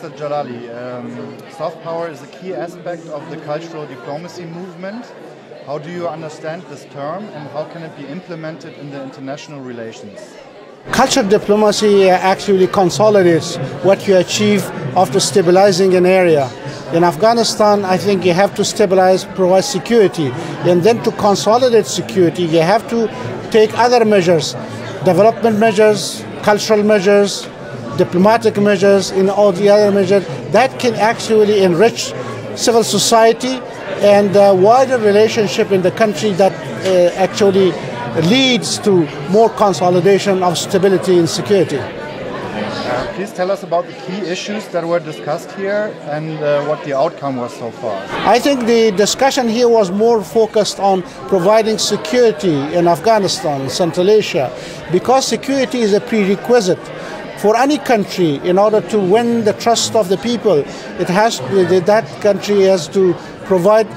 Mr. Jalali, soft power is a key aspect of the cultural diplomacy movement. How do you understand this term and how can it be implemented in the international relations? Cultural diplomacy actually consolidates what you achieve after stabilizing an area. In Afghanistan, I think you have to stabilize, provide security, and then to consolidate security, you have to take other measures, development measures, cultural measures, diplomatic measures, and all the other measures that can actually enrich civil society and wider relationship in the country that actually leads to more consolidation of stability and security. Please tell us about the key issues that were discussed here and what the outcome was so far. I think the discussion here was more focused on providing security in Afghanistan, Central Asia, because security is a prerequisite for any country. In order to win the trust of the people, that country has to provide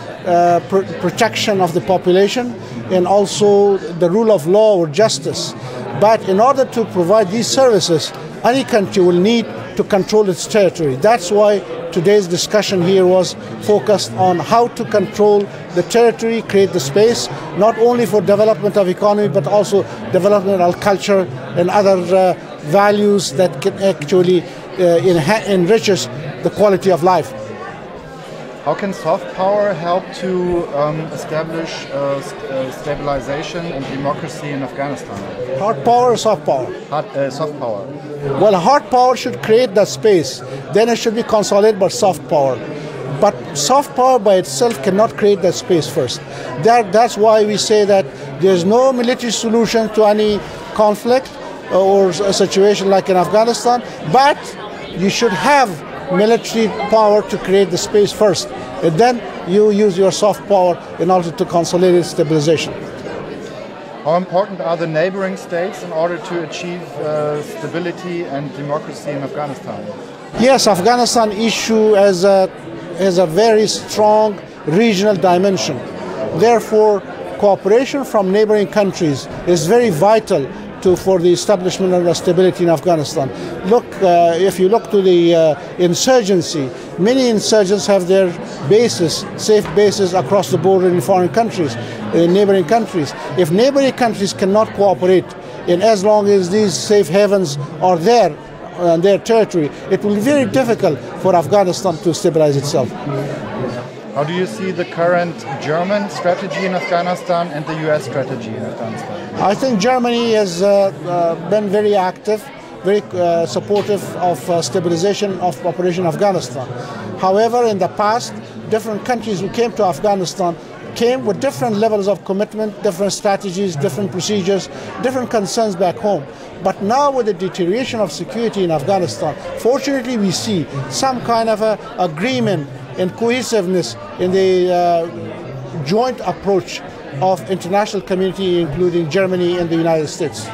protection of the population and also the rule of law or justice. But in order to provide these services, any country will need to control its territory. That's why today's discussion here was focused on how to control the territory, create the space, not only for development of economy, but also development of culture and other values that can actually enriches the quality of life. How can soft power help to establish stabilization and democracy in Afghanistan? Hard power or soft power? Soft power. Well, hard power should create that space. Then it should be consolidated by soft power. But soft power by itself cannot create that space first. That's why we say that there's no military solution to any conflict or a situation like in Afghanistan, but you should have military power to create the space first, and then you use your soft power in order to consolidate stabilization. How important are the neighboring states in order to achieve stability and democracy in Afghanistan? Yes, Afghanistan issue has a very strong regional dimension. Therefore, cooperation from neighboring countries is very vital for the establishment of stability in Afghanistan. Look, if you look to the insurgency, many insurgents have their bases, safe bases across the border in foreign countries, in neighboring countries. If neighboring countries cannot cooperate, and as long as these safe havens are there on their territory, it will be very difficult for Afghanistan to stabilize itself. How do you see the current German strategy in Afghanistan and the US strategy in Afghanistan? I think Germany has been very active, very supportive of stabilization of Operation Afghanistan. However, in the past, different countries who came to Afghanistan came with different levels of commitment, different strategies, different procedures, different concerns back home. But now with the deterioration of security in Afghanistan, fortunately we see some kind of agreement and cohesiveness in the joint approach of international community, including Germany and the United States.